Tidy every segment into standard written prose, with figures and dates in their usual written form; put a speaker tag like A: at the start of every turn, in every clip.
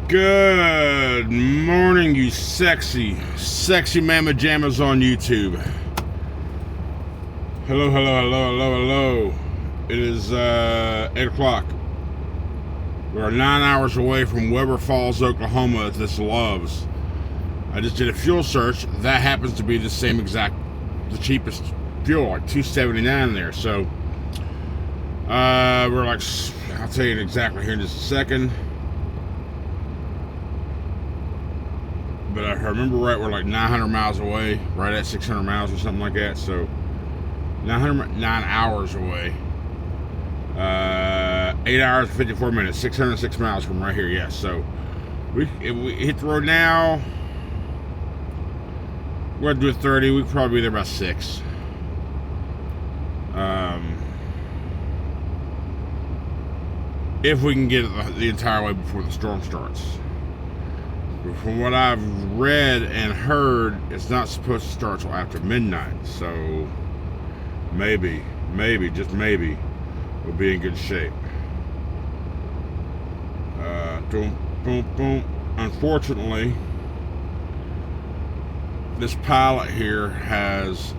A: Good morning, you sexy mamma jammas on YouTube. Hello. It is 8 o'clock. We are 9 hours away from Weber Falls, Oklahoma at this Love's. I just did a fuel search. That happens to be the same exact, the cheapest fuel, like $2.79 there. So we're like, I'll tell you exactly here in just a second. But if I remember right, we're like 900 miles away, right at 600 miles or something like that. So 9 hours away. 8 hours and 54 minutes, 606 miles from right here. Yes. So if we hit the road now, we're gonna do it 30. We could probably be there by 6. If we can get it the entire way before the storm starts. From what I've read and heard, it's not supposed to start till after midnight. So maybe, just maybe, we'll be in good shape. Boom. Unfortunately, this pilot here has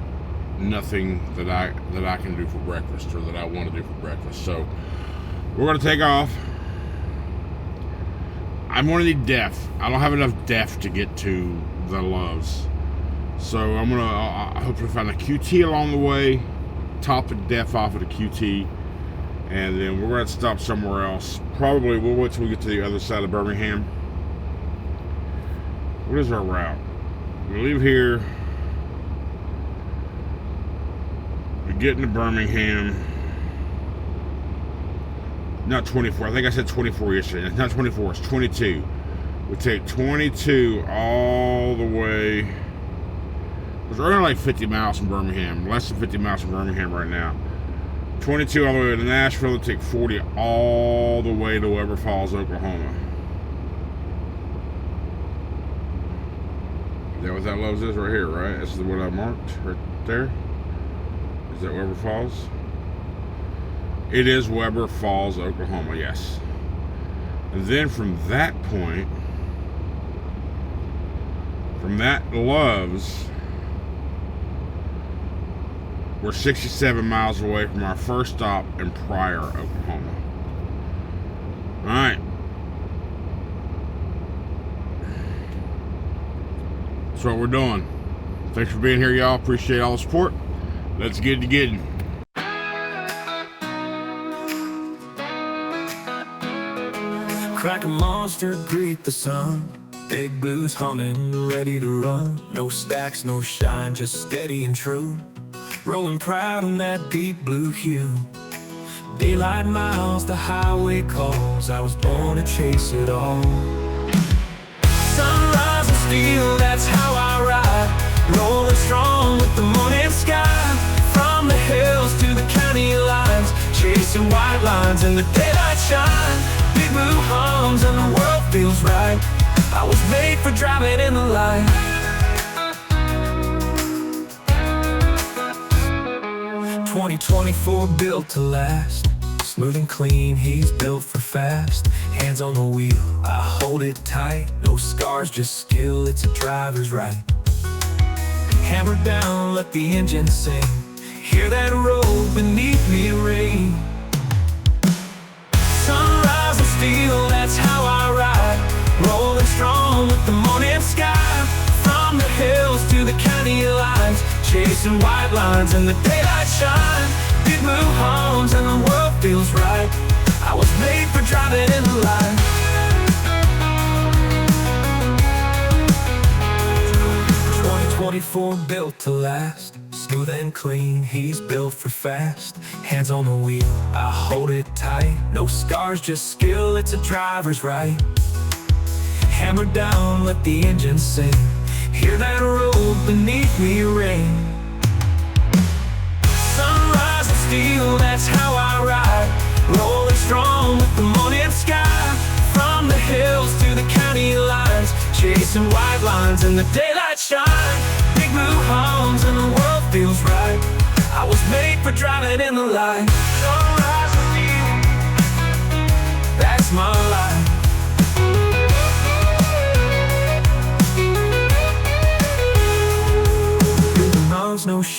A: nothing that I can do for breakfast, or that I want to do for breakfast. So we're gonna take off. I'm gonna need DEF. I don't have enough DEF to get to the Love's, so I'm gonna hopefully find a QT along the way, top the DEF off at a QT, and then we're gonna stop somewhere else. Probably we'll wait till we get to the other side of Birmingham. What is our route? We leave here, we get into Birmingham. Not 24. I think I said 24 yesterday. It's not 24. It's 22. We take 22 all the way. We're only like 50 miles from Birmingham. Less than 50 miles from Birmingham right now. 22 all the way to Nashville. We take 40 all the way to Weber Falls, Oklahoma. Is that what that Love's is right here, right? This is what I marked right there. Is that Weber Falls? It is Weber Falls, Oklahoma, yes. And then from that point, from that Love's, we're 67 miles away from our first stop in Pryor, Oklahoma. Alright. That's what we're doing. Thanks for being here, y'all. Appreciate all the support. Let's get it getting.
B: Crack a monster, greet the sun. Big blues humming, ready to run. No stacks, no shine, just steady and true. Rolling proud in that deep blue hue. Daylight miles, the highway calls. I was born to chase it all. Sunrise and steel, that's how I ride. Rolling strong with the morning sky. From the hills to the county lines, chasing white lines in the daylight shine. Big blue hums and the world feels right. I was made for driving in the light. "2024 built to last. Smooth and clean, he's built for fast. Hands on the wheel, I hold it tight. No scars, just skill, it's a driver's right. Hammer down, let the engine sing. Hear that road beneath me ring. Sunrise and steel, that's how I ride. Rolling strong with the morning sky. From the hills to the county lines, chasing white lines in the daylight shine. Big blue homes and the world feels right. I was made for driving in the light. 2024 built to last. Smooth and clean, he's built for fast. Hands on the wheel, I hold it tight. No scars, just skill, it's a driver's right. Hammer down, let the engine sing. Hear that road beneath me ring. Sunrise and steel, that's how I ride. Rolling strong with the morning sky. From the hills to the county lines, chasing white lines in the daylight shine. Big blue homes and the world feels right. I was made for driving in the light. Sunrise and steel, that's my life.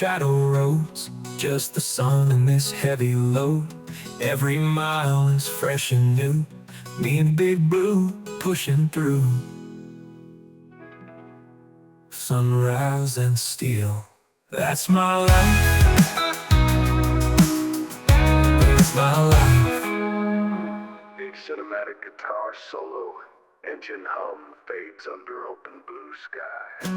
B: shadow roads, just the sun and this heavy load. Every mile is fresh and new, me and Big Blue pushing through. Sunrise and steel, that's my life. That's my life.
C: A cinematic guitar solo, engine hum fades under open blue sky.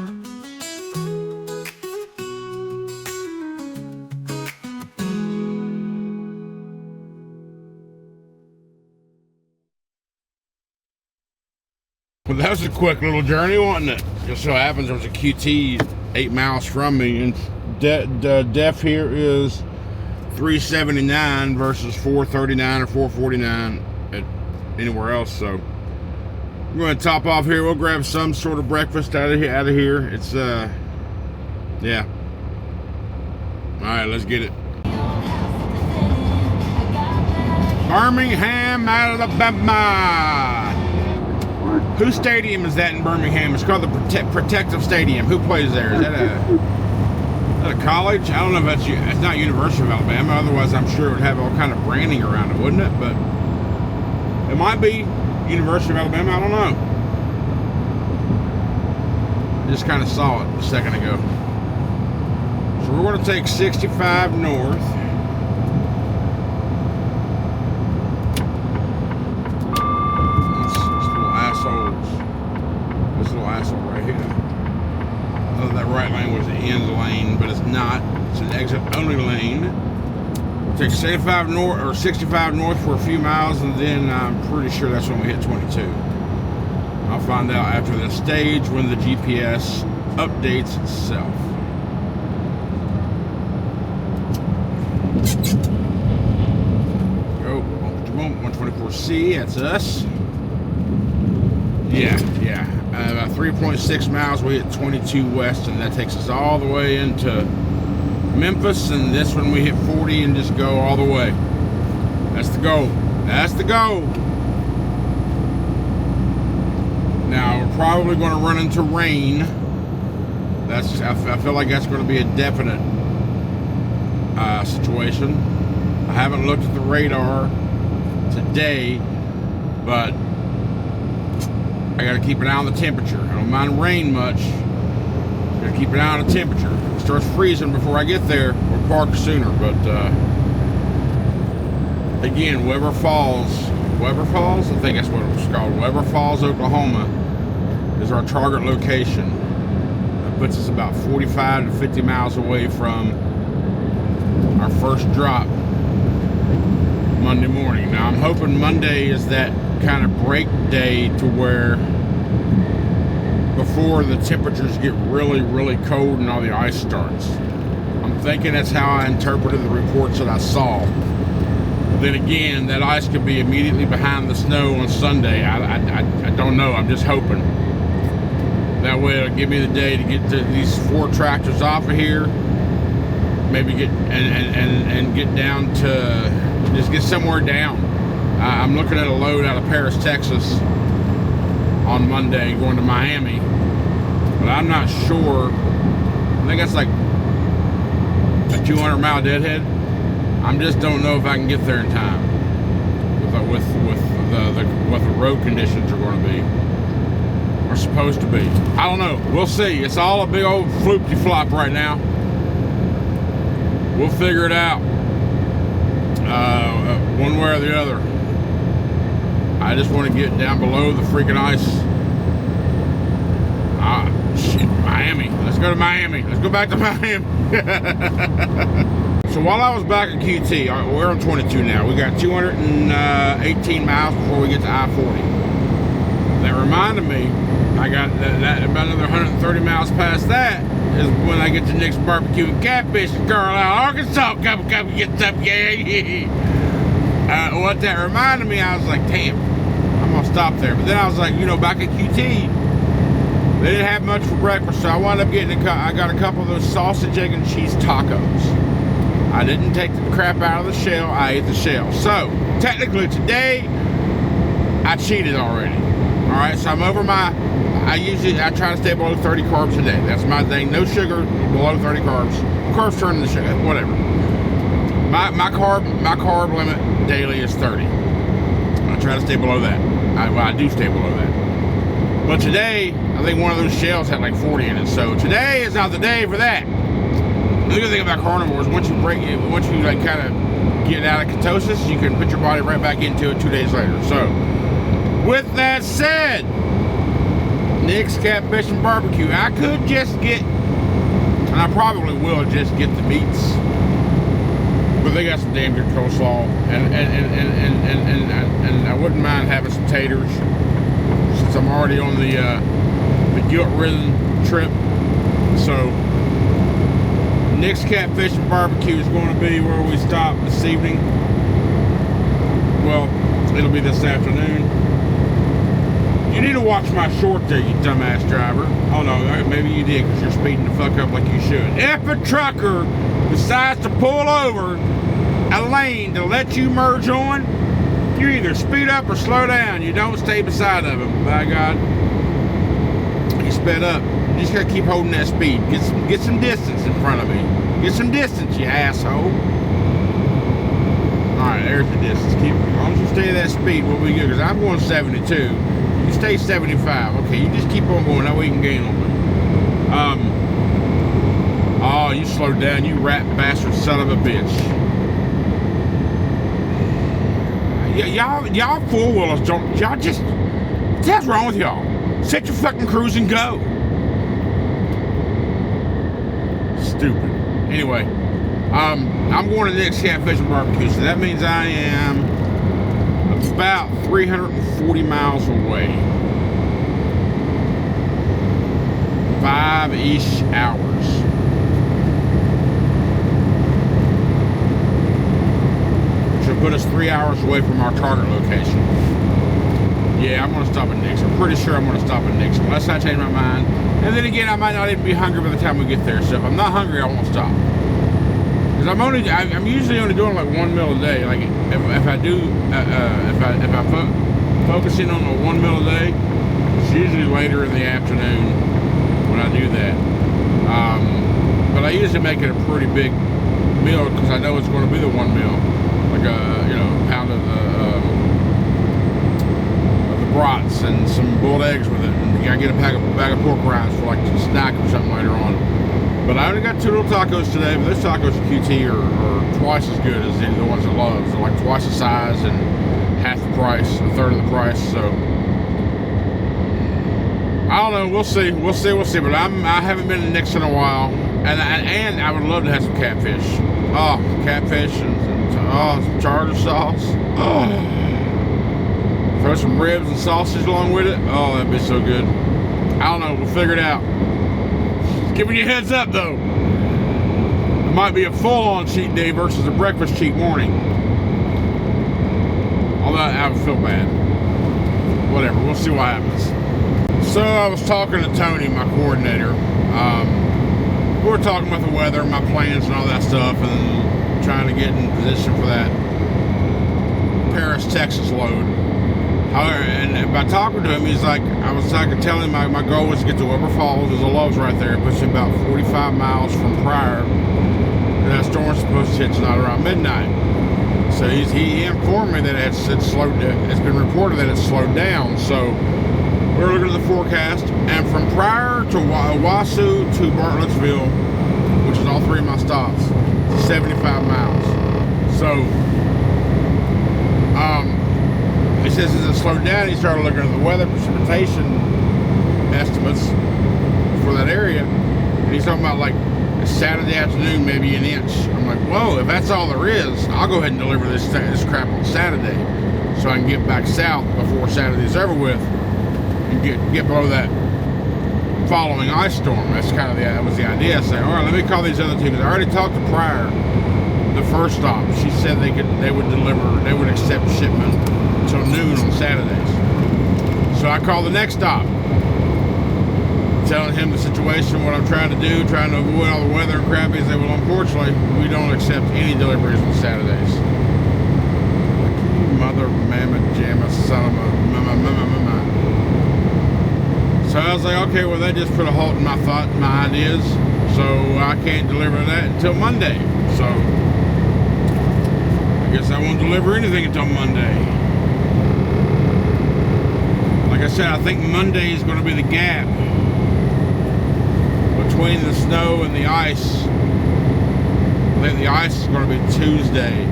A: Well, that was a quick little journey, wasn't it? Just so happens there was a QT 8 miles from me, and the def here is 379 versus 439 or 449 at anywhere else. So we're going to top off here. We'll grab some sort of breakfast out of here. It's yeah. All right, let's get it. Birmingham, Alabama. Whose stadium is that in Birmingham? It's called the Protective Stadium. Who plays there? Is that a college? I don't know if it's not University of Alabama. Otherwise, I'm sure it would have all kind of branding around it, wouldn't it? But it might be University of Alabama. I don't know. Just kind of saw it a second ago. So we're going to take 65 north. This little asshole right here. Oh, that right lane was the end lane, but it's not. It's an exit only lane. Take 65 north or 65 north for a few miles, and then I'm pretty sure that's when we hit 22. I'll find out after the stage when the GPS updates itself. Go 124C. That's us. Yeah. About 3.6 miles, we hit 22 west, and that takes us all the way into Memphis, and this one we hit 40 and just go all the way. That's the goal. That's the goal. Now, we're probably going to run into rain. I feel like that's going to be a definite situation. I haven't looked at the radar today, but I gotta keep an eye on the temperature. I don't mind rain much. Gotta keep an eye on the temperature. If it starts freezing before I get there, we'll park sooner. But again, Weber Falls, I think that's what it was called. Weber Falls, Oklahoma is our target location. That puts us about 45 to 50 miles away from our first drop Monday morning. Now I'm hoping Monday is that kind of break day to where before the temperatures get really, really cold and all the ice starts. I'm thinking that's how I interpreted the reports that I saw. Then again, that ice could be immediately behind the snow on Sunday. I don't know. I'm just hoping. That way it'll give me the day to get these 4 tractors off of here. Maybe get and get down to just get somewhere down. I'm looking at a load out of Paris, Texas on Monday going to Miami, but I'm not sure. I think that's like a 200-mile deadhead. I just don't know if I can get there in time with what the road conditions are going to be or supposed to be. I don't know. We'll see. It's all a big old floopty flop right now. We'll figure it out one way or the other. I just want to get down below the freaking ice. Shit, Miami. Let's go to Miami. Let's go back to Miami. So while I was back at QT, we're on 22 now. We got 218 miles before we get to I-40. That reminded me, I got that about another 130 miles past that is when I get to Nick's Barbecue and Catfish in Carlisle, Arkansas. Come get some, yeah. What that reminded me, I was like, damn, I'm gonna stop there. But then I was like, back at QT, they didn't have much for breakfast, so I wound up getting I got a couple of those sausage, egg, and cheese tacos. I didn't take the crap out of the shell, I ate the shell. So, technically today, I cheated already. Alright, so I'm over I try to stay below 30 carbs a day. That's my thing. No sugar, below 30 carbs. Of carbs turning the shit. Whatever. My carb limit daily is 30. I try to stay below that. I do stay below that. But today, I think one of those shells had like 40 in it. So today is not the day for that. The good thing about carnivores, once you like kind of get out of ketosis, you can put your body right back into it 2 days later. So, with that said, Nick's Catfish and Barbecue. I could just get, and I probably will just get the meats, but they got some damn good coleslaw, and I wouldn't mind having some taters since I'm already on the guilt-ridden trip. So, Nick's Catfish and Barbecue is going to be where we stop this evening. Well, it'll be this afternoon. You need to watch my short there, you dumbass driver. Oh no, maybe you did because you're speeding the fuck up like you should. If a trucker decides to pull over a lane to let you merge on, you either speed up or slow down. You don't stay beside of him. By God, he sped up. You just gotta keep holding that speed. Get some distance in front of me. Get some distance, you asshole. Alright, there's the distance. As long as you stay at that speed, we'll be good. Because I'm going 72. You stay 75. Okay, you just keep on going. That way you can gain on me. Oh, you slowed down, you rat bastard son of a bitch. Y'all four-wheelers don't... Y'all just... What the hell's wrong with y'all? Set your fucking cruise and go. Stupid. Anyway, I'm going to Nick's Catfish and Barbecue, so that means I am about 340 miles away. 5-ish hours. Which will put us 3 hours away from our target location. Yeah, I'm going to stop at Nick's. I'm pretty sure I'm going to stop at Nick's, unless I change my mind. And then again, I might not even be hungry by the time we get there. So if I'm not hungry, I won't stop. Because I'm usually only doing like one meal a day. Like if I do, if I focus in on the one meal a day, it's usually later in the afternoon when I do that. But I usually make it a pretty big meal because I know it's going to be the one meal, like a pound of the brats and some boiled eggs with it, and I get a bag of pork rinds for like a snack or something later on. But I only got 2 little tacos today, but those tacos at QT are twice as good as the ones I love. They're like twice the size and half the price, a third of the price. So I don't know. We'll see. But I haven't been to Nick's in a while, and I would love to have some catfish. Oh, catfish and some tartar sauce. Oh. Throw some ribs and sausage along with it. Oh, that'd be so good. I don't know. We'll figure it out. Giving you a heads up though. It might be a full-on cheat day versus a breakfast cheat morning. Although I would feel bad. Whatever. We'll see what happens. So I was talking to Tony, my coordinator. We were talking about the weather, my plans and all that stuff, and trying to get in position for that Paris, Texas load. However, and by talking to him, he's like, I was telling him my goal was to get to Wilbur Falls. There's a Love's right there. It puts you about 45 miles from Pryor. And that storm's supposed to hit tonight around midnight. So he informed me that it's slowed. It's been reported that it's slowed down. So we're looking at the forecast, and from Pryor to Wasu to Bartlettsville, which is all 3 of my stops, 75 miles. So he says as it slowed down, he started looking at the weather precipitation estimates for that area, and he's talking about like Saturday afternoon, maybe an inch. I'm like, whoa, if that's all there is, I'll go ahead and deliver this crap on Saturday so I can get back south before Saturday's over with and get below that following ice storm. That's kind of that was the idea. I said, all right, let me call these other two, because I already talked to Pryor, the first stop. She said they would accept shipment until noon on Saturdays. So I called the next stop, telling him the situation, what I'm trying to do, trying to avoid all the weather and crap. He said, well, unfortunately, we don't accept any deliveries on Saturdays. Like, you mother mamma jamma son of a mama. So So I was like, okay, well, that just put a halt in my ideas. So I can't deliver that until Monday. So I guess I won't deliver anything until Monday. Like I said, I think Monday is going to be the gap between the snow and the ice. I think the ice is going to be Tuesday.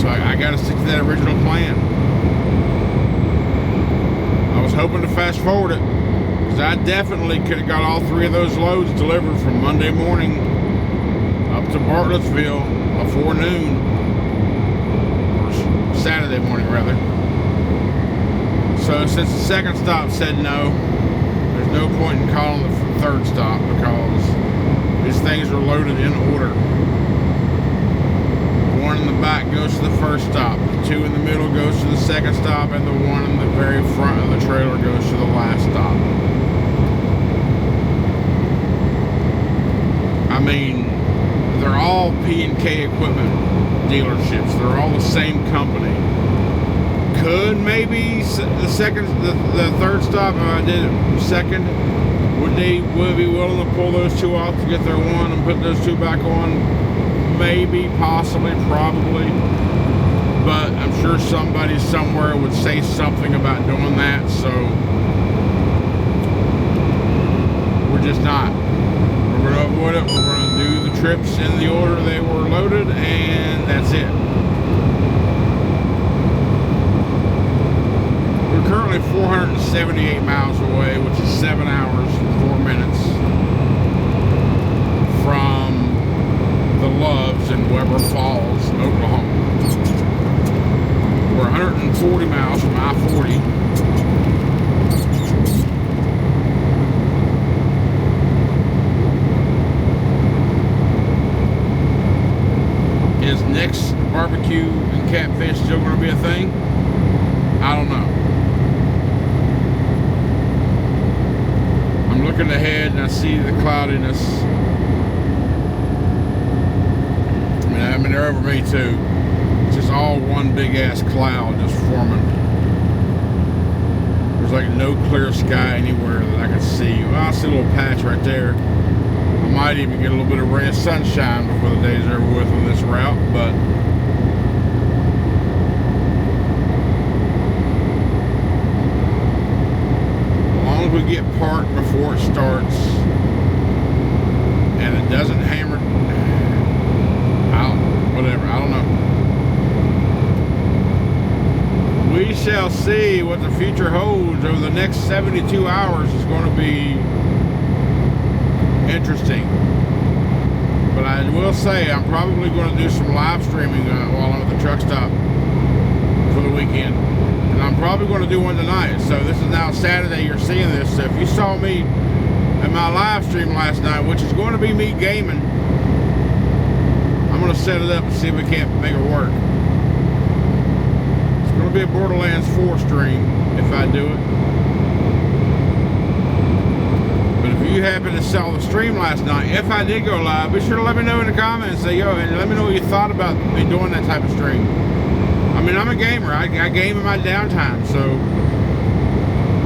A: So I got to stick to that original plan. I was hoping to fast forward it, because I definitely could have got all 3 of those loads delivered from Monday morning up to Bartlettsville before noon, or Saturday morning rather. So since the second stop said no, there's no point in calling the third stop, because these things are loaded in order. The one in the back goes to the first stop, the 2 in the middle goes to the second stop, and the one in the very front of the trailer goes to the last stop. I mean, they're all P&K equipment dealerships. They're all the same company. Could maybe the third stop, if I did it second, would they be willing to pull those 2 off to get their one and put those 2 back on? Maybe, possibly, probably. But I'm sure somebody somewhere would say something about doing that, so we're just not. We're going to avoid it. We're going to do the trips in the order they were loaded, and that's it. We're currently 478 miles away, which is 7 hours and 4 minutes from the Loves in Weber Falls, Oklahoma. We're 140 miles from I-40. Is Nick's barbecue and catfish still going to be a thing? I don't know. I'm looking ahead and I see the cloudiness. I mean, they're over me too. It's just all one big ass cloud just forming. There's like no clear sky anywhere that I can see. Well, I see a little patch right there. I might even get a little bit of ray of sunshine before the day's over with on this route, but as long as we get parked before it starts and it doesn't hammer, whatever, I don't know. We shall see what the future holds. Over the next 72 hours is going to be interesting. But I will say I'm probably going to do some live streaming while I'm at the truck stop for the weekend. And I'm probably going to do one tonight. So this is now Saturday you're seeing this. So if you saw me in my live stream last night, which is going to be me gaming, I'm going to set it up and see if we can't make it work. It's going to be a Borderlands 4 stream if I do it. But if you happen to saw the stream last night, if I did go live, be sure to let me know in the comments. Say, yo, and let me know what you thought about me doing that type of stream. I mean, I'm a gamer. I game in my downtime, so.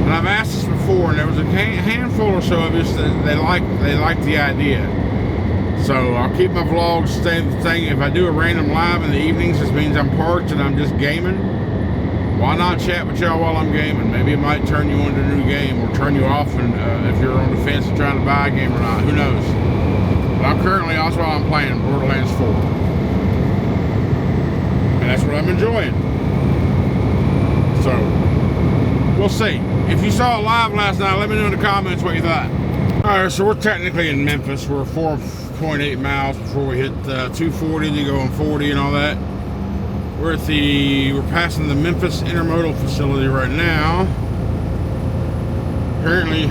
A: And I've asked this before, and there was a handful or so of us that they like the idea. So I'll keep my vlogs staying the thing. If I do a random live in the evenings, this means I'm parked and I'm just gaming. Why not chat with y'all while I'm gaming? Maybe it might turn you on to a new game or turn you off and, if you're on the fence and trying to buy a game or not. Who knows? But I'm currently, also while I'm playing Borderlands 4. And that's what I'm enjoying. So, we'll see. If you saw it live last night, let me know in the comments what you thought. Alright, so we're technically in Memphis. We're 4.8 miles before we hit 240 to go on 40 and all that. We're passing the Memphis Intermodal facility right now. Apparently,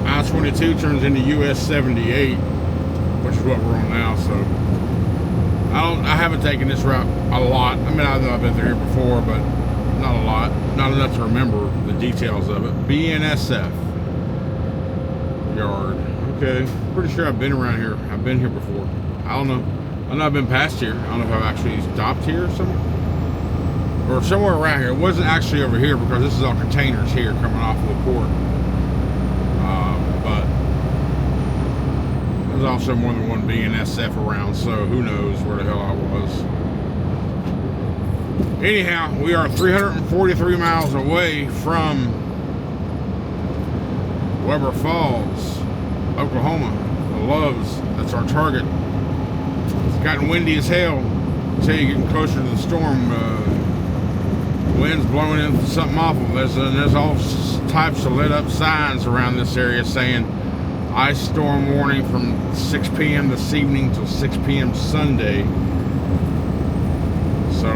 A: I-22 turns into US 78, which is what we're on now. So, I haven't taken this route a lot. I mean, I know I've been through here before, but not a lot. Not enough to remember the details of it. BNSF yard. Okay, pretty sure I've been around here. I've been here before. I don't know. I know I've been past here. I don't know if I've actually stopped here or something. or somewhere around here. It wasn't actually over here because this is all containers here coming off of the port. But there's also more than one BNSF around, so who knows where the hell I was. Anyhow, we are 343 miles away from Weber Falls, Oklahoma. The Loves, that's our target. It's gotten windy as hell until you're getting closer to the storm. Wind's blowing into something awful. There's all types of lit up signs around this area saying ice storm warning from 6 p.m. this evening till 6 p.m. Sunday. So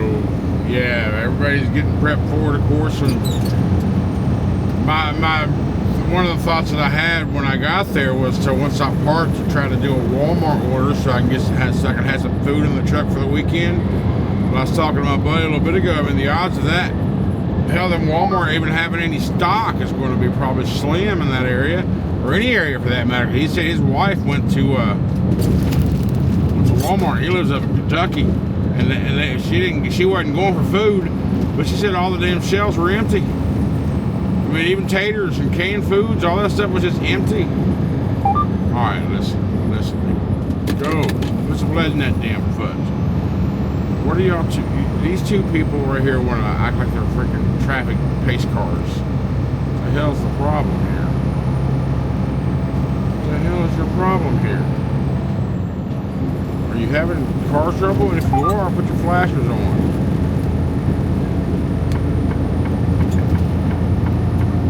A: yeah, everybody's getting prepped for it, of course. And one of the thoughts that I had when I got there was to, once I parked, to try to do a Walmart order so I can have some food in the truck for the weekend. But I was talking to my buddy a little bit ago. I mean, the odds of that, hell, them Walmart even having any stock is going to be probably slim in that area, or any area for that matter. He said his wife went to Walmart. He lives up in Kentucky, and she wasn't going for food, but she said all the damn shelves were empty. I mean, even taters and canned foods, all that stuff was just empty. All right, listen. Go. Put some lead in that damn fudge. What are y'all two? These two people right here want to act like they're freaking traffic pace cars. What the hell's the problem here? What the hell is your problem here? Are you having car trouble? And if you are, put your flashers on.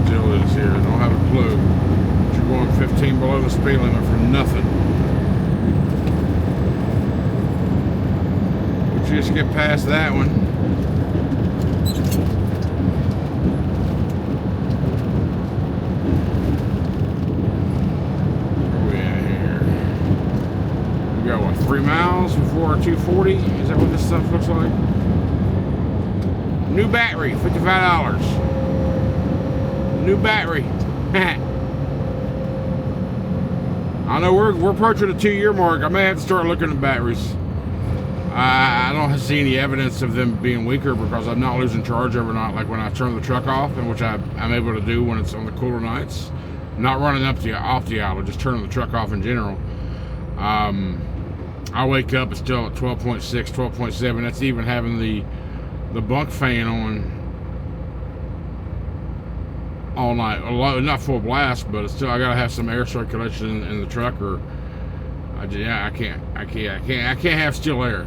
A: Jill is here. Don't have a clue. But you're going 15 below the speed limit for nothing. Just get past that one. Where we at here? We got what, 3 miles before our 240? Is that what this stuff looks like? New battery, $55. New battery. I know we're approaching the 2-year mark. I may have to start looking at batteries. I don't see any evidence of them being weaker because I'm not losing charge overnight, like when I turn the truck off, and which I'm able to do when it's on the cooler nights. Not running off the idle, just turning the truck off in general. I wake up, it's still at 12.6, 12.7. That's even having the bunk fan on all night. Not full blast, but it's still, I gotta have some air circulation in the truck, or I can't have still air.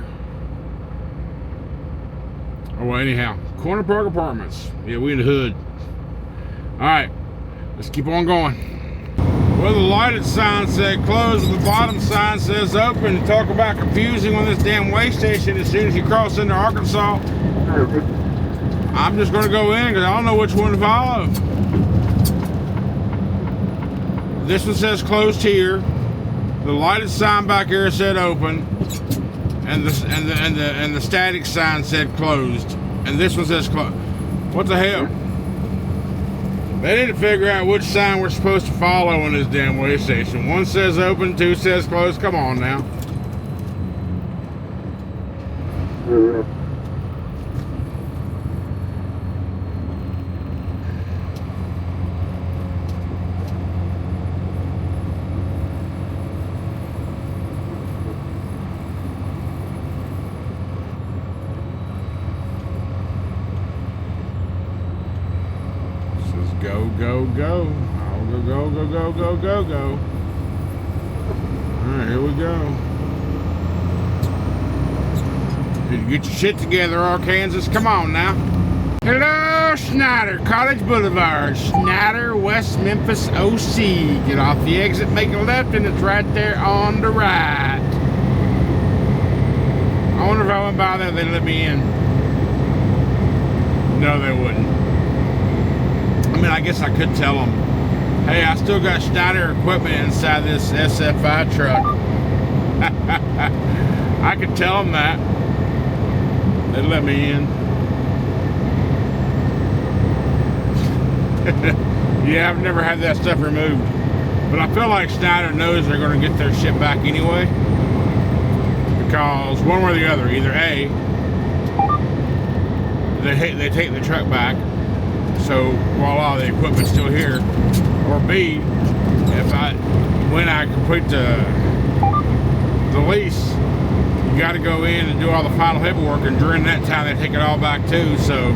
A: Oh, well, anyhow, Corner Park Apartments. Yeah, we in the hood. All right, let's keep on going. Well, the lighted sign said closed, and the bottom sign says open. Talk about confusing on this damn way station as soon as you cross into Arkansas. I'm just going to go in because I don't know which one to follow. This one says closed here. The lighted sign back here said open. And the static sign said closed, and this one says closed. What the hell? They need to figure out which sign we're supposed to follow on this damn way station. 1 says open, 2 says closed. Come on now. Go. I'll go. Alright, here we go. Did you get your shit together, Arkansas? Come on now. Hello, Snyder, College Boulevard. Snyder, West Memphis, OC. Get off the exit, make a left, and it's right there on the right. I wonder if I went by there, they'd let me in. No, they wouldn't. I mean, I guess I could tell them, hey, I still got Schneider equipment inside this SFI truck. I could tell them that. They'd let me in. Yeah, I've never had that stuff removed. But I feel like Schneider knows they're going to get their shit back anyway. Because one way or the other, either A, they take the truck back. So voila, the equipment's still here. Or B, when I complete the lease, you got to go in and do all the final paperwork, and during that time they take it all back too. So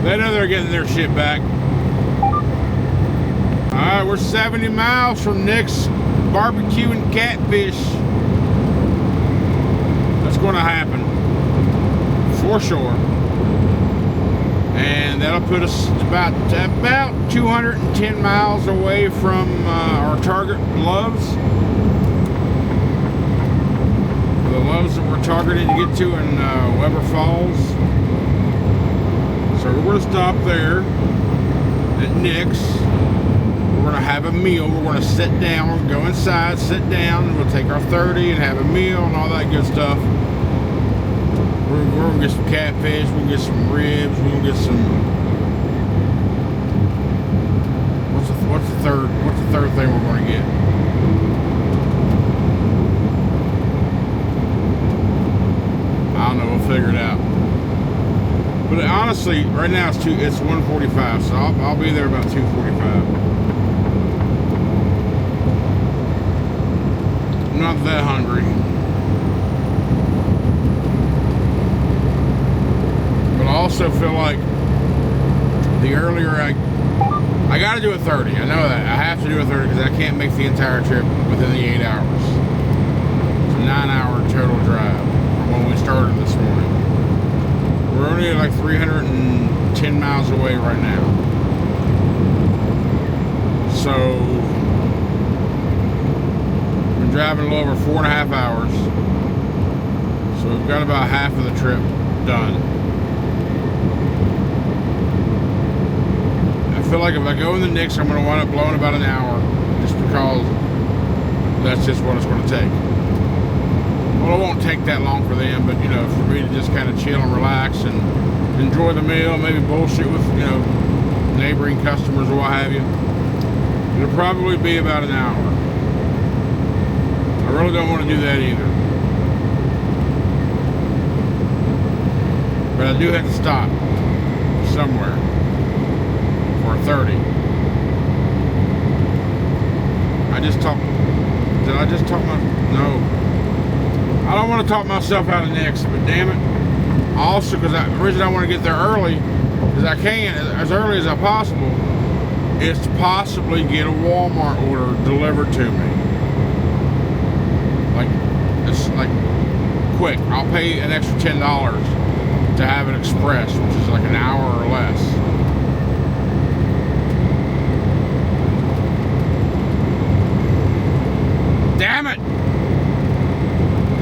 A: they know they're getting their shit back. All right, we're 70 miles from Nick's Barbecue and Catfish. That's going to happen for sure, and that'll put us about 210 miles away from our target loves. The loves that we're targeting to get to in Weber Falls. So we're going to stop there at Nick's. We're going to have a meal. We're going to sit down. We're going to go inside, sit down, and we'll take our 30 and have a meal and all that good stuff. We're going to get some catfish. We'll get some ribs. We'll get some... What's the third thing we're going to get? I don't know. We'll figure it out. But honestly, right now it's 1:45, so I'll be there about 2:45. I'm not that hungry. But I also feel like the earlier I got to do a 30. I know that. I have to do a 30 because I can't make the entire trip within the 8 hours. It's a 9-hour total drive from when we started this morning. We're only like 310 miles away right now. So we're driving a little over 4.5 hours. So we've got about half of the trip done. I feel like if I go in the Nick's, I'm going to wind up blowing about an hour, just because that's just what it's going to take. Well, it won't take that long for them, but, you know, for me to just kind of chill and relax and enjoy the meal, maybe bullshit with, you know, neighboring customers or what have you, it'll probably be about an hour. I really don't want to do that either. But I do have to stop somewhere for a 30. Did I just talk my... No. I don't want to talk myself out of Nick's, but damn it. Also, because the reason I want to get there early, as I can, as early as I possible, is to possibly get a Walmart order delivered to me. It's like quick. I'll pay an extra $10 to have it express, which is like an hour or less. Damn it!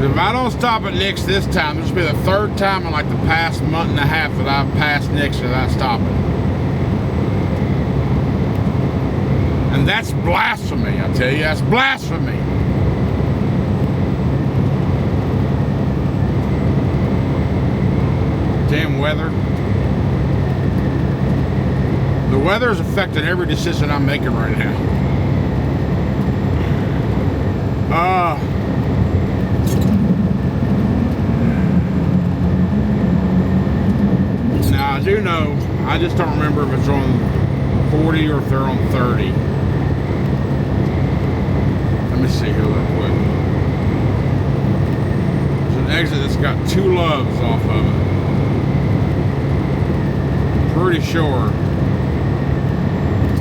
A: If I don't stop at Nick's this time, this will be the third time in like the past month and a half that I've passed Nick's without stopping. And that's blasphemy, I tell you, that's blasphemy. Damn weather. The weather is affecting every decision I'm making right now. Now I do know, I just don't remember if it's on 40 or if they're on 30. Let me see here real quick. There's an exit that's got 2 loves off of it. Pretty sure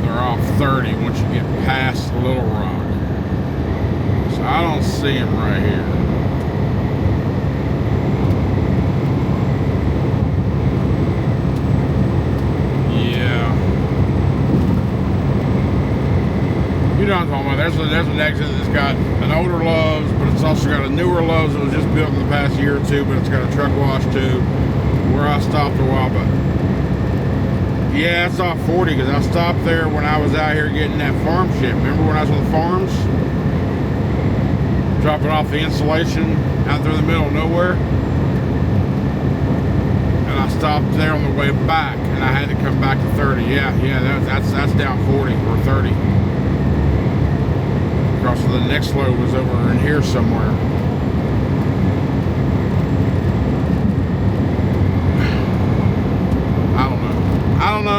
A: they're off 30 once you get past Little Rock. So I don't see them right here. Yeah. You know what I'm talking about. There's an exit that's got an older Love's, but it's also got a newer Love's that was just built in the past year or two, but it's got a truck wash too, where I stopped a while back. Yeah, it's off 40 because I stopped there when I was out here getting that farm shit. Remember when I was on the farms? Dropping off the insulation out there in the middle of nowhere. And I stopped there on the way back and I had to come back to 30. Yeah, that's down 40 or 30. Across the next load was over in here somewhere.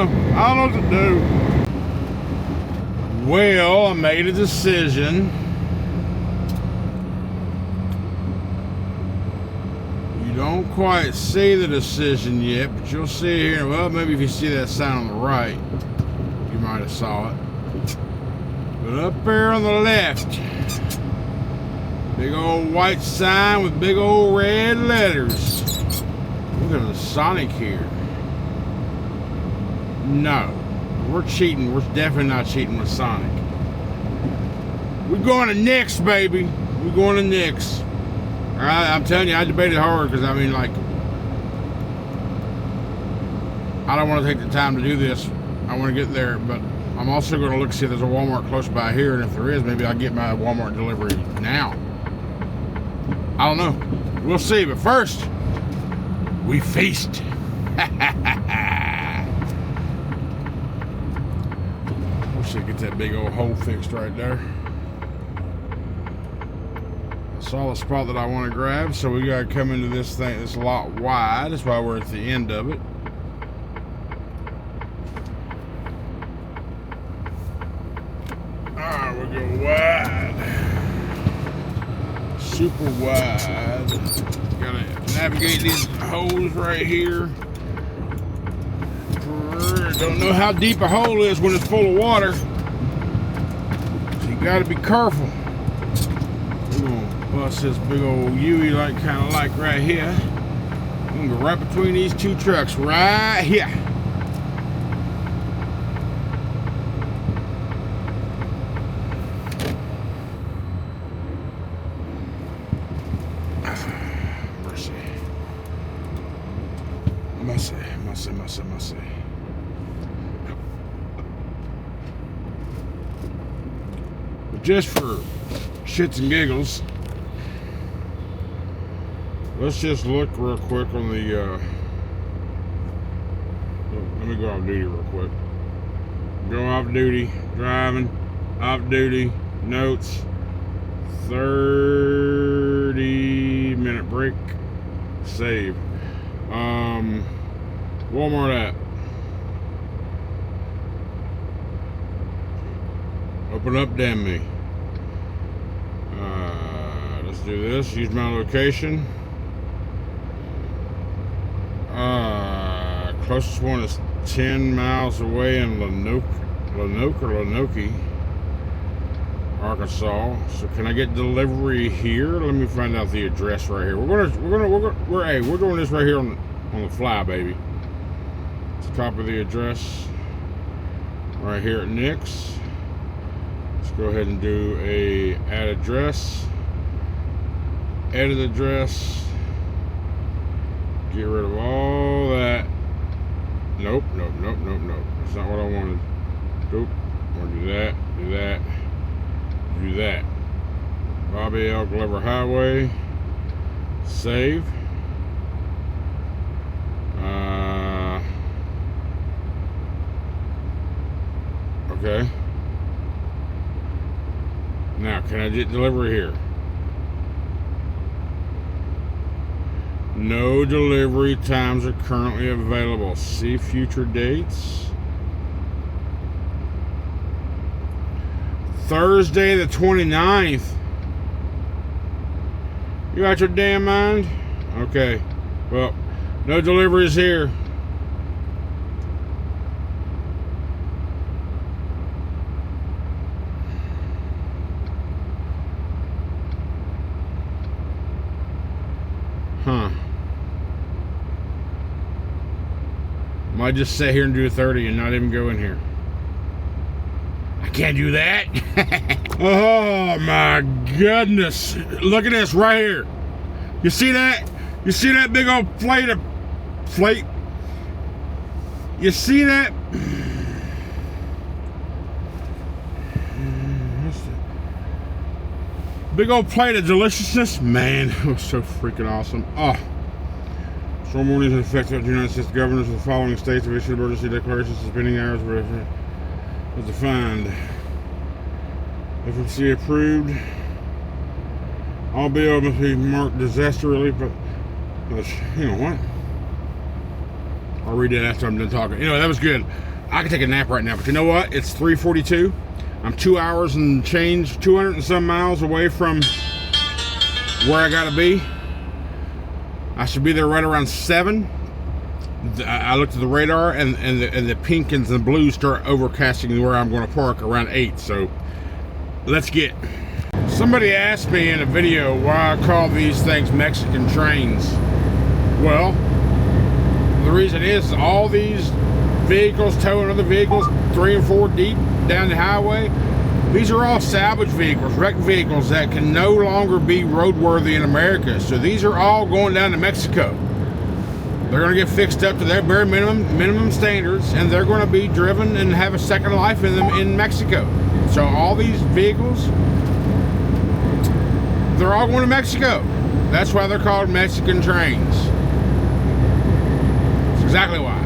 A: know. I don't know what to do. Well, I made a decision. You don't quite see the decision yet, but you'll see it here. Well, maybe if you see that sign on the right, you might have saw it. But up there on the left, big old white sign with big old red letters. Look at the Sonic here. No, we're cheating. We're definitely not cheating with Sonic. We're going to Nick's, baby. We're going to Nick's. I'm telling you, I debated hard because I mean, like, I don't want to take the time to do this. I want to get there, but I'm also going to look see if there's a Walmart close by here, and if there is, maybe I'll get my Walmart delivery now. I don't know. We'll see, but first, we feast. We should get that big old hole fixed right there. I saw the spot that I want to grab, so we got to come into this thing. It's a lot wide. That's why we're at the end of it. Alright, we'll go wide. Super wide. Gotta navigate these holes right here. Don't know how deep a hole is when it's full of water. So you gotta be careful. We're gonna bust this big old U-ey like kind of like right here. We're gonna go right between these two trucks right here. Mercy. But just for shits and giggles, let's just look real quick on the, let me go off duty real quick. Go off duty, driving, off duty, notes, 30-minute break, save. Walmart app. Open up, damn me. Let's do this. Use my location. Closest one is 10 miles away in Lenoke, Arkansas. So can I get delivery here? Let me find out the address right here. We're doing this right here on the fly, baby. Let's copy the address right here at Nick's. Let's go ahead and do a add address, edit address, get rid of all that. Nope. That's not what I wanted. Nope. I want to do that. Bobby L. Glover Highway. Save. Okay. Now, can I get delivery here? No delivery times are currently available. See future dates. Thursday the 29th. You out your damn mind? Okay. Well, no deliveries here. Huh. Might just sit here and do 30 and not even go in here. I can't do that. Oh my goodness. Look at this right here. You see that? You see that big old plate? You see that? Big old plate of deliciousness. Man, it was so freaking awesome. Oh. Storm warnings in effect of the United States governors of the following states have issued emergency declarations suspending hours was defined. FMC approved. All bills must be marked disaster relief, but you know what? I'll read it after I'm done talking. Anyway, that was good. I can take a nap right now, but you know what? It's 3:42. I'm 2 hours and change, 200 and some miles away from where I gotta be. I should be there right around 7. I looked at the radar, and the pink and the blues start overcasting where I'm going to park around 8. So let's get. Somebody asked me in a video why I call these things Mexican trains. Well, the reason is all these vehicles towing other vehicles 3 and 4 deep down the highway. These are all salvage vehicles, wrecked vehicles that can no longer be roadworthy in America. So these are all going down to Mexico. They're going to get fixed up to their bare minimum standards, and they're going to be driven and have a second life in them in Mexico. So all these vehicles, they're all going to Mexico. That's why they're called Mexican trains. That's exactly why.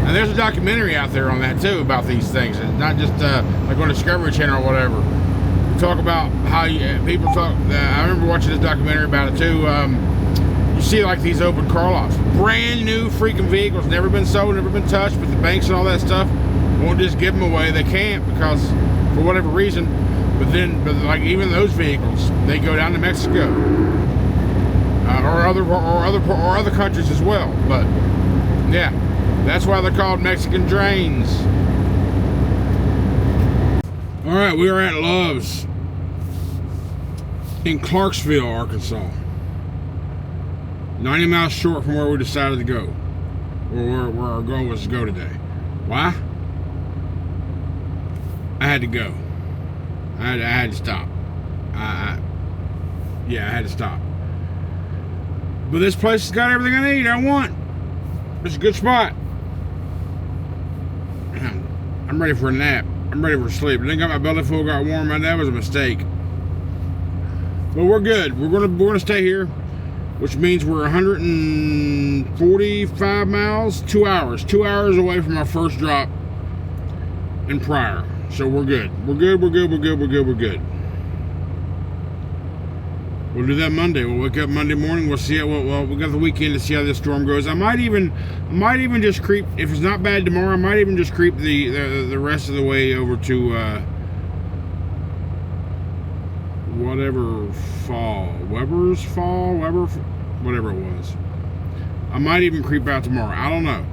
A: And there's a documentary out there on that too about these things. It's not just like on Discovery Channel or whatever. We talk about how people talk. I remember watching this documentary about it too. You see like these open car lots, brand new freaking vehicles, never been sold, never been touched, but the banks and all that stuff won't just give them away. They can't because for whatever reason. But like even those vehicles, they go down to Mexico or other countries as well. But yeah, that's why they're called Mexican trains. All right, we are at Love's in Clarksville, Arkansas. 90 miles short from where we decided to go, or where our goal was to go today. Why? I had to go. I had to stop. Yeah, I had to stop. But this place has got everything I need, I want. It's a good spot. I'm ready for a nap. I'm ready for sleep. I didn't got my belly full, got warm. That was a mistake. But we're good. We're gonna stay here, which means we're 145 miles, 2 hours. 2 hours away from our first drop in Pryor. So we're good. We're good. We'll do that Monday. We'll wake up Monday morning. We'll see how well we got the weekend to see how this storm goes. I might even just creep, if it's not bad tomorrow, I might even just creep the rest of the way over to whatever it was. I might even creep out tomorrow. I don't know.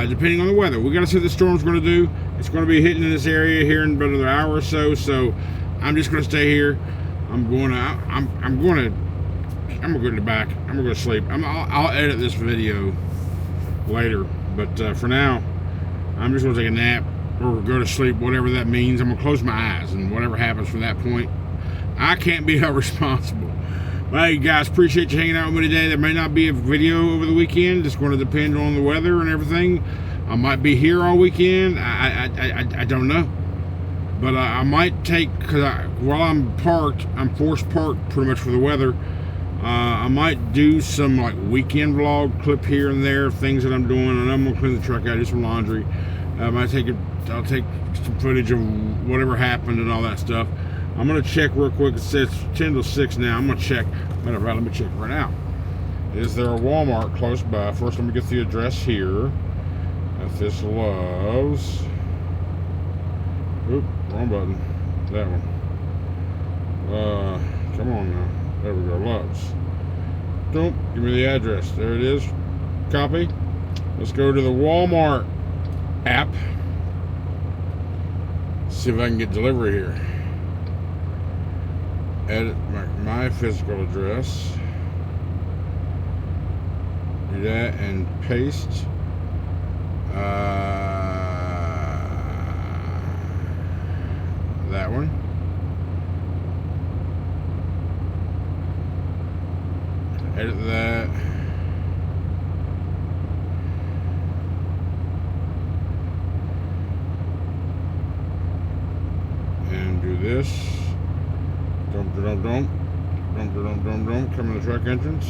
A: Depending on the weather. We got to see what the storm's going to do. It's going to be hitting in this area here in about another hour or so. So I'm just going to stay here. I'm going to go to back. I'm going to go to sleep. I'll edit this video later. But for now, I'm just going to take a nap or go to sleep, whatever that means. I'm going to close my eyes, and whatever happens from that point, I can't be held responsible. Well, hey guys, appreciate you hanging out with me today. There may not be a video over the weekend. It's going to depend on the weather and everything. I might be here all weekend. I don't know. But I might take, because while I'm parked, I'm forced parked pretty much for the weather. I might do some like weekend vlog clip here and there, things that I'm doing. And I'm going to clean the truck out, do some laundry. I'll take some footage of whatever happened and all that stuff. I'm going to check real quick. It says 10 to 6 now. I'm going to check. Matter of fact, let me check right now. Is there a Walmart close by? First, let me get the address here. At this Love's. Oop, wrong button. That one. Come on now. There we go. Love's. Don't give me the address. There it is. Copy. Let's go to the Walmart app. See if I can get delivery here. Edit my physical address. Do that and paste. That one. Edit that. And do this. Dump. Come in the truck entrance.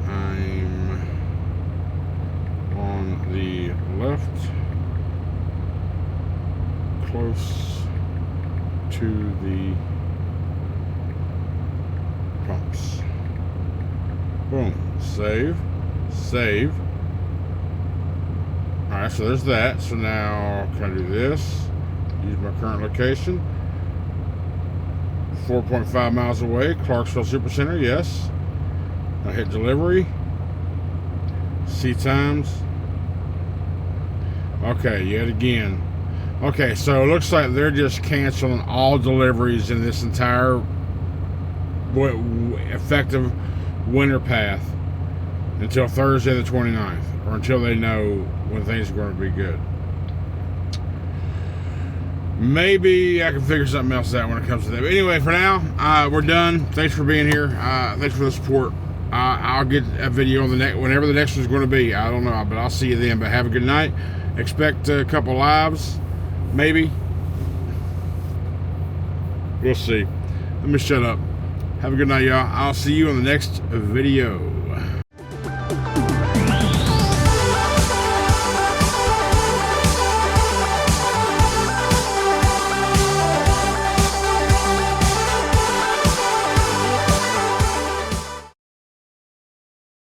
A: I'm on the left, close to the pumps. Boom. Save. Save. Alright, so there's that. So now, can I do this? Use my current location. 4.5 miles away, Clarksville Supercenter, yes. I hit delivery. See times. Okay, yet again. Okay, so it looks like they're just canceling all deliveries in this entire effective winter path until Thursday the 29th, or until they know when things are going to be good. Maybe I can figure something else out when it comes to that. But anyway, for now, we're done. Thanks for being here. Thanks for the support. I'll get a video on the next, whenever the next one's going to be. I don't know, but I'll see you then. But have a good night. Expect a couple lives, maybe. We'll see. Let me shut up. Have a good night, y'all. I'll see you on the next video.